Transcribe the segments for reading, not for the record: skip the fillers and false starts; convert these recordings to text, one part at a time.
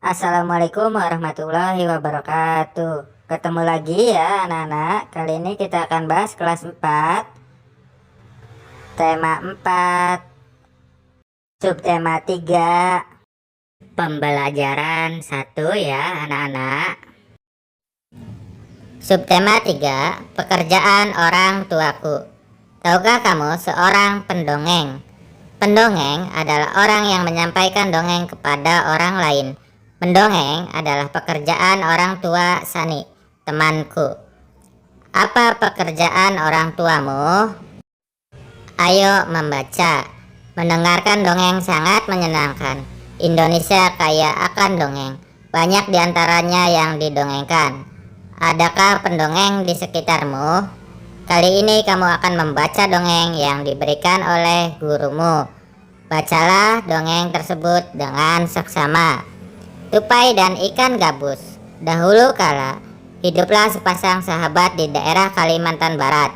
Assalamualaikum warahmatullahi wabarakatuh. Ketemu lagi ya anak-anak. Kali ini kita akan bahas kelas 4, tema 4, subtema 3, pembelajaran 1 ya anak-anak. Subtema 3, pekerjaan orang tuaku. Tahukah kamu seorang pendongeng? Pendongeng adalah orang yang menyampaikan dongeng kepada orang lain. Mendongeng adalah pekerjaan orang tua Sani, temanku. Apa pekerjaan orang tuamu? Ayo membaca. Mendengarkan dongeng sangat menyenangkan. Indonesia kaya akan dongeng. Banyak diantaranya yang didongengkan. Adakah pendongeng di sekitarmu? Kali ini kamu akan membaca dongeng yang diberikan oleh gurumu. Bacalah dongeng tersebut dengan seksama. Tupai dan ikan gabus. Dahulu kala, hiduplah sepasang sahabat di daerah Kalimantan Barat.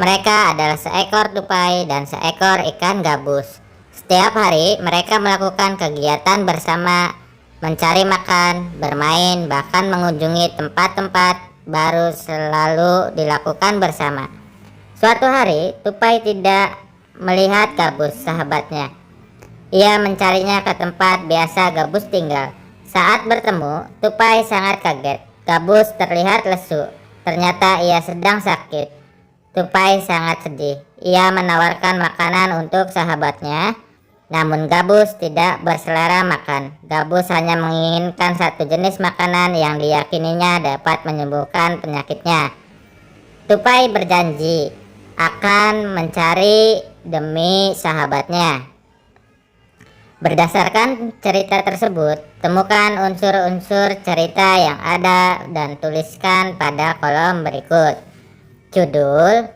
Mereka adalah seekor tupai dan seekor ikan gabus. Setiap hari mereka melakukan kegiatan bersama, mencari makan, bermain, bahkan mengunjungi tempat-tempat baru selalu dilakukan bersama. Suatu hari, tupai tidak melihat gabus sahabatnya. Ia mencarinya ke tempat biasa gabus tinggal. Saat bertemu, tupai sangat kaget. Gabus terlihat lesu. Ternyata ia sedang sakit. Tupai sangat sedih. Ia menawarkan makanan untuk sahabatnya, namun gabus tidak berselera makan. Gabus hanya menginginkan satu jenis makanan yang diyakininya dapat menyembuhkan penyakitnya. Tupai berjanji akan mencari demi sahabatnya. Berdasarkan cerita tersebut, temukan unsur-unsur cerita yang ada dan tuliskan pada kolom berikut. Judul,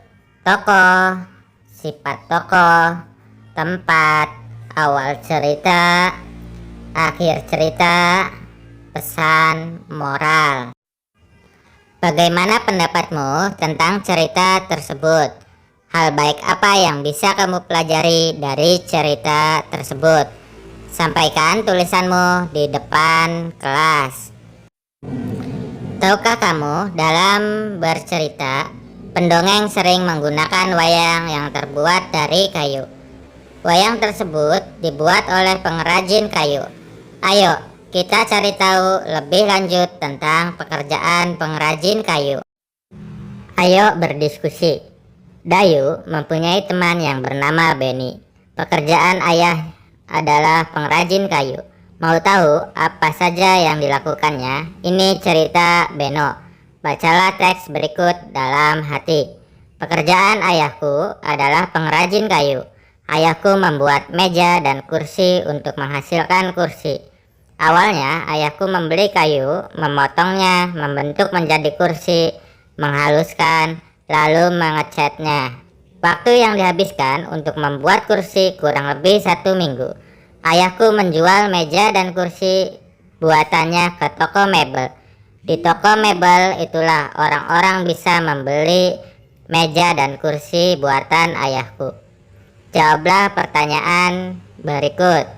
tokoh, sifat tokoh, tempat, awal cerita, akhir cerita, pesan moral. Bagaimana pendapatmu tentang cerita tersebut? Hal baik apa yang bisa kamu pelajari dari cerita tersebut? Sampaikan tulisanmu di depan kelas. Tahukah kamu, dalam bercerita, pendongeng sering menggunakan wayang yang terbuat dari kayu. Wayang tersebut dibuat oleh pengrajin kayu. Ayo, kita cari tahu lebih lanjut tentang pekerjaan pengrajin kayu. Ayo berdiskusi. Dayu mempunyai teman yang bernama Beni. Pekerjaan ayah adalah pengrajin kayu. Mau tahu apa saja yang dilakukannya? Ini cerita Beno. Bacalah teks berikut dalam hati. Pekerjaan ayahku adalah pengrajin kayu. Ayahku membuat meja dan kursi untuk menghasilkan kursi. Awalnya ayahku membeli kayu, memotongnya, membentuk menjadi kursi, menghaluskan, lalu mengecatnya. Waktu yang dihabiskan untuk membuat kursi kurang lebih 1 minggu. Ayahku menjual meja dan kursi buatannya ke toko mebel. Di toko mebel itulah orang-orang bisa membeli meja dan kursi buatan ayahku. Jawablah pertanyaan berikut.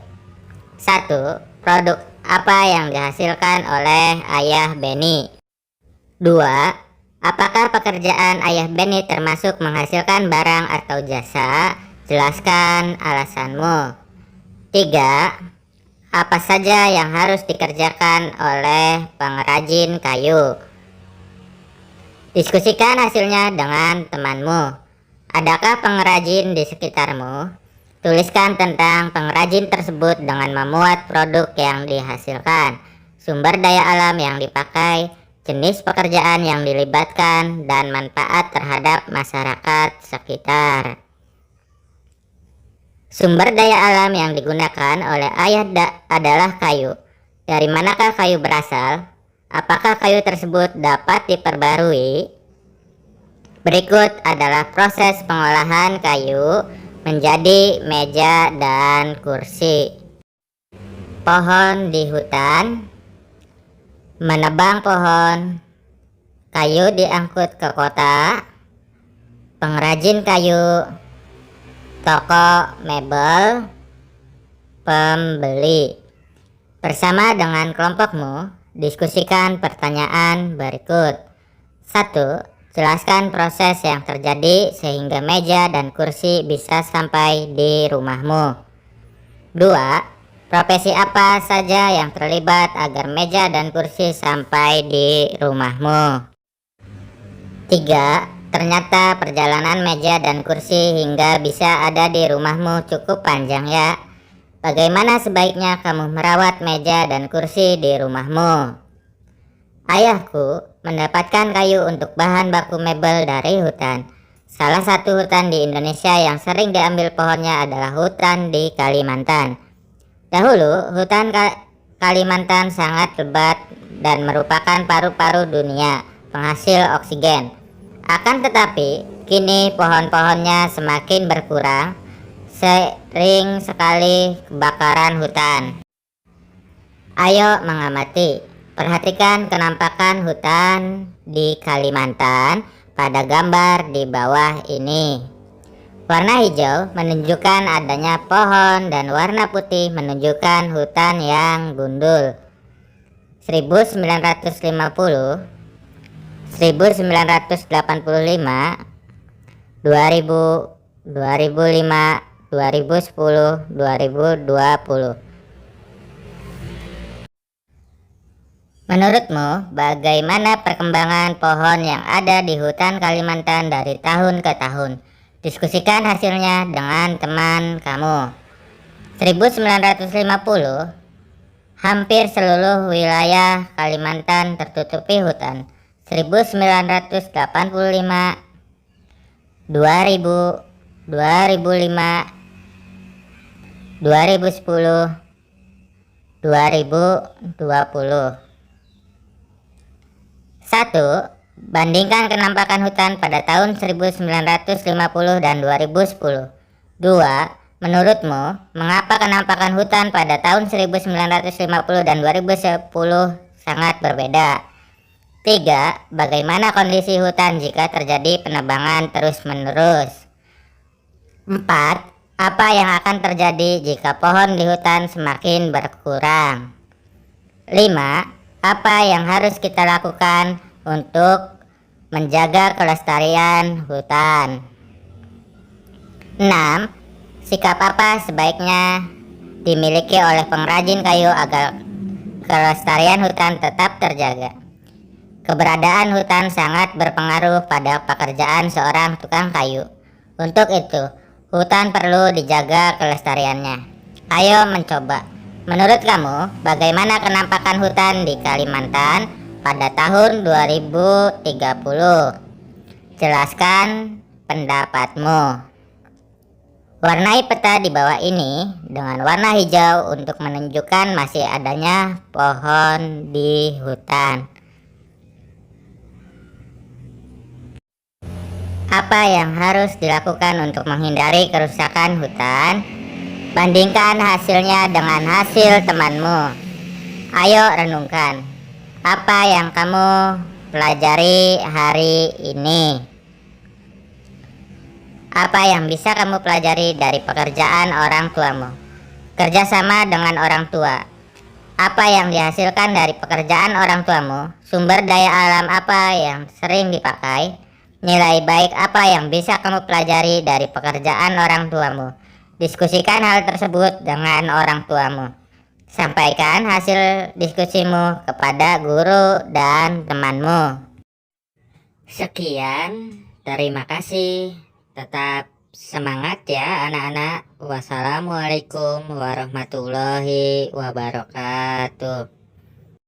1. Produk apa yang dihasilkan oleh ayah Beni? 2. Apakah pekerjaan ayah Beni termasuk menghasilkan barang atau jasa? Jelaskan alasanmu. 3. Apa saja yang harus dikerjakan oleh pengrajin kayu? Diskusikan hasilnya dengan temanmu. Adakah pengrajin di sekitarmu? Tuliskan tentang pengrajin tersebut dengan memuat produk yang dihasilkan, sumber daya alam yang dipakai, jenis pekerjaan yang dilibatkan, dan manfaat terhadap masyarakat sekitar. Sumber daya alam yang digunakan oleh ayah adalah kayu. Dari manakah kayu berasal? Apakah kayu tersebut dapat diperbarui? Berikut adalah proses pengolahan kayu menjadi meja dan kursi. Pohon di hutan. Menebang pohon, kayu diangkut ke kota, pengrajin kayu, toko mebel, pembeli. Bersama dengan kelompokmu, diskusikan pertanyaan berikut. 1. Jelaskan proses yang terjadi sehingga meja dan kursi bisa sampai di rumahmu. 2. Profesi apa saja yang terlibat agar meja dan kursi sampai di rumahmu. 3. Ternyata perjalanan meja dan kursi hingga bisa ada di rumahmu cukup panjang ya. Bagaimana sebaiknya kamu merawat meja dan kursi di rumahmu? Ayahku mendapatkan kayu untuk bahan baku mebel dari hutan. Salah satu hutan di Indonesia yang sering diambil pohonnya adalah hutan di Kalimantan. Dahulu, hutan Kalimantan sangat lebat dan merupakan paru-paru dunia, penghasil oksigen. Akan tetapi, kini pohon-pohonnya semakin berkurang. Sering sekali kebakaran hutan. Ayo mengamati, perhatikan kenampakan hutan di Kalimantan pada gambar di bawah ini. Warna hijau menunjukkan adanya pohon dan warna putih menunjukkan hutan yang gundul. 1950, 1985, 2000, 2005, 2010, 2020. Menurutmu, bagaimana perkembangan pohon yang ada di hutan Kalimantan dari tahun ke tahun? Diskusikan hasilnya dengan teman kamu. 1950, hampir seluruh wilayah Kalimantan tertutupi hutan. 1985, 2000, 2005, 2010, 2020. 1. Bandingkan kenampakan hutan pada tahun 1950 dan 2010. 2. Menurutmu, mengapa kenampakan hutan pada tahun 1950 dan 2010 sangat berbeda? 3. Bagaimana kondisi hutan jika terjadi penebangan terus-menerus? 4. Apa yang akan terjadi jika pohon di hutan semakin berkurang? 5. Apa yang harus kita lakukan untuk menjaga kelestarian hutan? 6. Sikap apa sebaiknya dimiliki oleh pengrajin kayu agar kelestarian hutan tetap terjaga? Keberadaan hutan sangat berpengaruh pada pekerjaan seorang tukang kayu. Untuk itu, hutan perlu dijaga kelestariannya. Ayo mencoba. Menurut kamu, bagaimana kenampakan hutan di Kalimantan pada tahun 2030? Jelaskan pendapatmu. Warnai peta di bawah ini dengan warna hijau untuk menunjukkan masih adanya pohon di hutan. Apa yang harus dilakukan untuk menghindari kerusakan hutan? Bandingkan hasilnya dengan hasil temanmu. Ayo renungkan. Apa yang kamu pelajari hari ini? Apa yang bisa kamu pelajari dari pekerjaan orang tuamu? Kerjasama dengan orang tua. Apa yang dihasilkan dari pekerjaan orang tuamu? Sumber daya alam apa yang sering dipakai? Nilai baik apa yang bisa kamu pelajari dari pekerjaan orang tuamu? Diskusikan hal tersebut dengan orang tuamu. Sampaikan hasil diskusimu kepada guru dan temanmu. Sekian, terima kasih. Tetap semangat ya anak-anak. Wassalamualaikum warahmatullahi wabarakatuh.